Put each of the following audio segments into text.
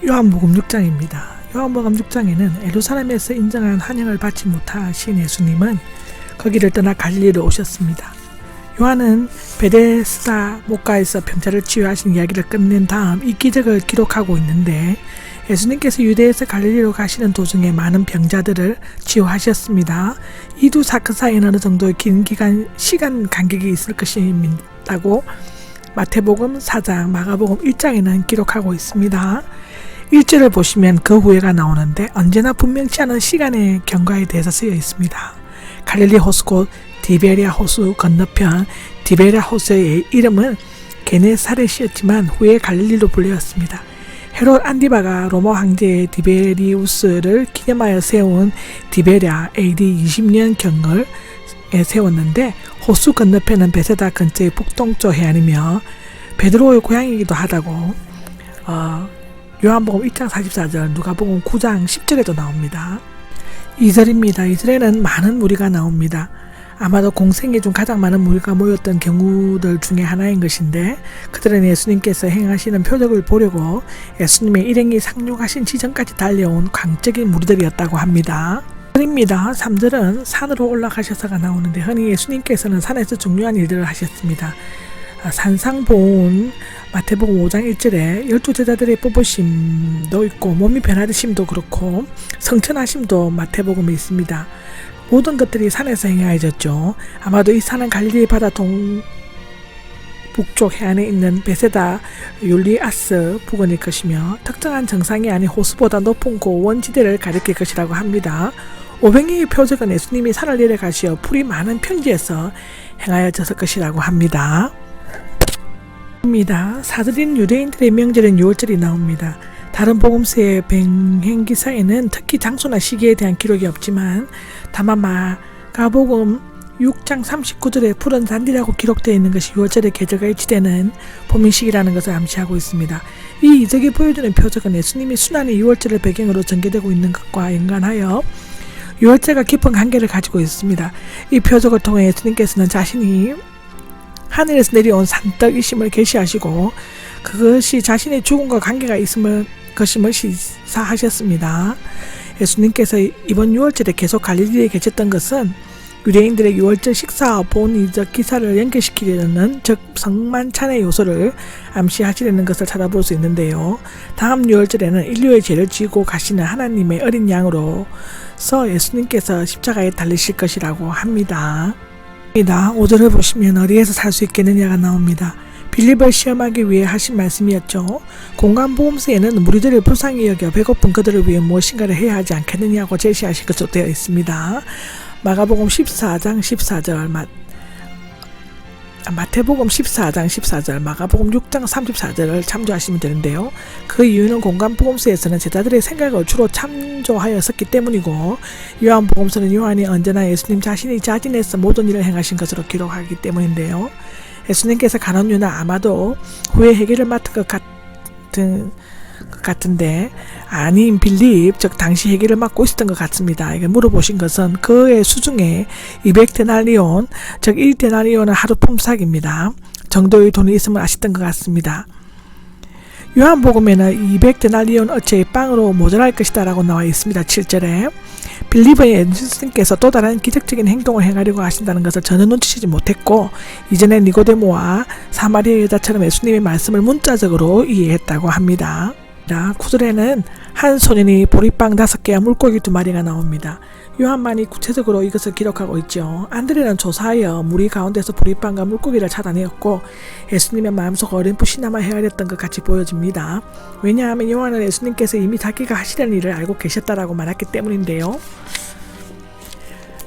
요한복음 6장입니다. 요한복음 6장에는 예루살렘에서 인정한 환영을 받지 못하신 예수님은 거기를 떠나 갈릴리로 오셨습니다. 요한은 베데스다 목가에서 병자를 치유하신 이야기를 끝낸 다음 이 기적을 기록하고 있는데, 예수님께서 유대에서 갈릴리로 가시는 도중에 많은 병자들을 치유하셨습니다. 이 두 사건 사이에는 어느 정도의 긴 시간 간격이 있을 것이라고 마태복음 4장, 마가복음 1장에는 기록하고 있습니다. 1절을 보시면 그 후에가 나오는데 언제나 분명치 않은 시간의 경과에 대해서 쓰여 있습니다. 갈릴리 호수 곧 디베랴 호수 건너편 디베랴 호수의 이름은 게네사렛이었지만 후에 갈릴리로 불렸습니다. 헤롯 안디바가 로마 황제 디베리우스를 기념하여 세운 디베랴 AD 20년경을 세웠는데, 호수 건너편은 베세다 근처의 북동쪽 해안이며 베드로의 고향이기도 하다고 요한복음 1장 44절, 누가복음 9장 10절에도 나옵니다. 2절입니다. 2절에는 많은 무리가 나옵니다. 아마도 공생애 중 가장 많은 무리가 모였던 경우들 중에 하나인 것인데, 그들은 예수님께서 행하시는 표적을 보려고 예수님의 일행이 상륙하신 지점까지 달려온 광적인 무리들이었다고 합니다. 3절은 산으로 올라가셔서가 나오는데, 흔히 예수님께서는 산에서 중요한 일들을 하셨습니다. 산상보훈 마태복음 5장 1절에 12제자들의 뽑으심도 있고, 몸이 변화되심도 그렇고 성천하심도 마태복음에 있습니다. 모든 것들이 산에서 행하여졌죠. 아마도 이 산은 갈릴리 바다 북쪽 해안에 있는 베세다 율리아스 부근일 것이며, 특정한 정상이 아닌 호수보다 높은 고원지대를 가리킬 것이라고 합니다. 500명의 표적은 예수님이 산을 내려가시어 풀이 많은 평지에서 행하여졌을 것이라고 합니다. 4절인 유대인들의 명절인 6월절이 나옵니다. 다른 복음서의 병행기사에는 특히 장소나 시기에 대한 기록이 없지만, 다만 마가복음 6장 39절에 푸른 잔디라고 기록되어 있는 것이 6월절의 계절과 일치되는 봄인식이라는 것을 암시하고 있습니다. 이 이적이 보여주는 표적은 예수님이 순환이 6월절을 배경으로 전개되고 있는 것과 연관하여 6월절과 깊은 관계를 가지고 있습니다. 이 표적을 통해 예수님께서는 자신이 하늘에서 내려온 산떡이심을 계시하시고, 그것이 자신의 죽음과 관계가 있음을 것임을 시사하셨습니다. 예수님께서 이번 6월절에 계속 갈릴리에 계셨던 것은 유대인들의 6월절 식사와 본이적 기사를 연결시키려는, 즉 성만찬의 요소를 암시하시려는 것을 찾아볼 수 있는데요. 다음 6월절에는 인류의 죄를 지고 가시는 하나님의 어린 양으로서 예수님께서 십자가에 달리실 것이라고 합니다. 5절을 보시면 어디에서 살 수 있겠느냐가 나옵니다. 빌립을 시험하기 위해 하신 말씀이었죠. 공간보험서에는 무리들을 불쌍히 여겨 배고픈 그들을 위해 무엇인가를 해야 하지 않겠느냐고 제시하신 것으로 되어 있습니다. 마가복음 14장 14절, 마태복음 14장 14절, 마가복음 6장 34절을 참조하시면 되는데요. 그 이유는 공간복음서에서는 제자들의 생각을 주로 참조하였었기 때문이고, 요한복음서는 요한이 언제나 예수님 자신이 자진해서 모든 일을 행하신 것으로 기록하기 때문인데요. 예수님께서 가는 유나 아마도 후에 회개를 맡은 것 같은데, 아닌 빌립, 즉 당시 회개를 맡고 있었던 것 같습니다. 이게 물어보신 것은 그의 수중에 200데나리온, 즉 1데나리온은 하루 품삯입니다. 정도의 돈이 있음을 아셨던 것 같습니다. 요한복음에는 200데나리온 어치의 빵으로 모자랄 것이다 라고 나와 있습니다. 7절에 빌립은 예수님께서 또 다른 기적적인 행동을 행하려고 하신다는 것을 전혀 눈치채지 못했고, 이전에 니고데모와 사마리아 여자처럼 예수님의 말씀을 문자적으로 이해했다고 합니다. 9절에는 한 소년이 보리빵 5개와 물고기 2마리가 나옵니다. 요한만이 구체적으로 이것을 기록하고 있죠. 안드레는 조사하여 무리 가운데서 보리빵과 물고기를 찾아내었고, 예수님의 마음속 어렴풋이나마 헤아렸던 것 같이 보여집니다. 왜냐하면 요한은 예수님께서 이미 자기가 하시려는 일을 알고 계셨다라고 말했기 때문인데요.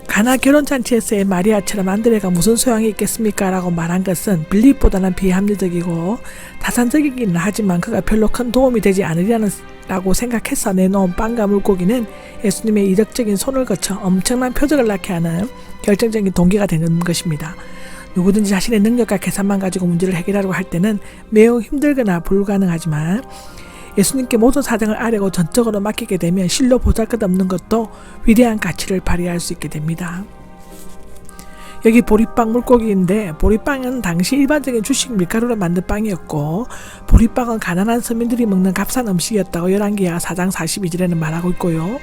가나 결혼잔치에서의 마리아처럼 안드레가 무슨 소양이 있겠습니까? 라고 말한 것은 빌립보다는 비합리적이고 타산적이기는 하지만 그가 별로 큰 도움이 되지 않으리라고 생각해서 내놓은 빵과 물고기는 예수님의 이적적인 손을 거쳐 엄청난 표적을 낳게 하는 결정적인 동기가 되는 것입니다. 누구든지 자신의 능력과 계산만 가지고 문제를 해결하려고 할 때는 매우 힘들거나 불가능하지만, 예수님께 모든 사정을 아뢰고 전적으로 맡기게 되면 실로 보잘것없는 것도 위대한 가치를 발휘할 수 있게 됩니다. 여기 보리빵 물고기인데 보리빵은 당시 일반적인 주식 밀가루로 만든 빵이었고 보리빵은 가난한 서민들이 먹는 값싼 음식이었다고 열왕기하 4장 42절에는 말하고 있고요.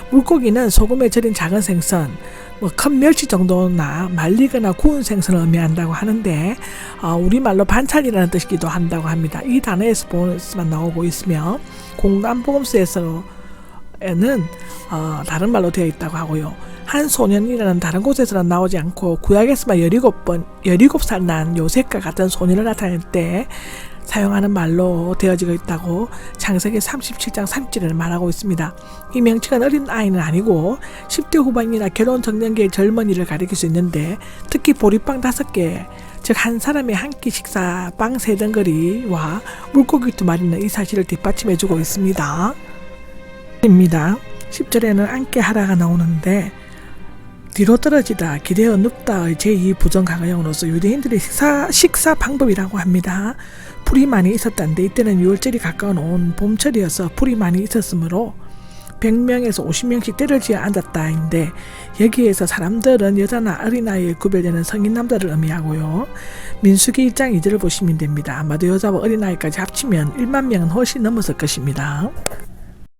물고기는 소금에 절인 작은 생선, 큰 멸치 정도나 말리거나 구운 생선을 의미한다고 하는데 우리말로 반찬이라는 뜻이기도 한다고 합니다. 이 단어에서 보스만 나오고 있으며 공간복음서에서는 다른 말로 되어 있다고 하고요. 한 소년이라는 다른 곳에서는 나오지 않고 구약에서만 17살 난 요셉과 같은 소년을 나타낼 때 사용하는 말로 되어지고 있다고 창세기 37장 30절에는 말하고 있습니다. 이 명칭은 어린 아이는 아니고 10대 후반이나 결혼 정년기의 젊은이를 가리킬 수 있는데 특히 보리빵 5개, 즉 한 사람의 한 끼 식사 빵 3덩어리와 물고기 2마리는 이 사실을 뒷받침해주고 있습니다. 10절에는 앉게 하라가 나오는데 뒤로 떨어지다, 기대어 눕다의 제2부정가가형으로서 유대인들의 식사 방법이라고 합니다. 풀이 많이 있었다는데 이때는 6월절이 가까운 온 봄철이어서 풀이 많이 있었으므로 100명에서 50명씩 때를 지어 앉았다인데 여기에서 사람들은 여자나 어린아이에 구별되는 성인 남자를 의미하고요. 민수기 1장 2절을 보시면 됩니다. 아마도 여자와 어린아이까지 합치면 1만 명은 훨씬 넘었을 것입니다.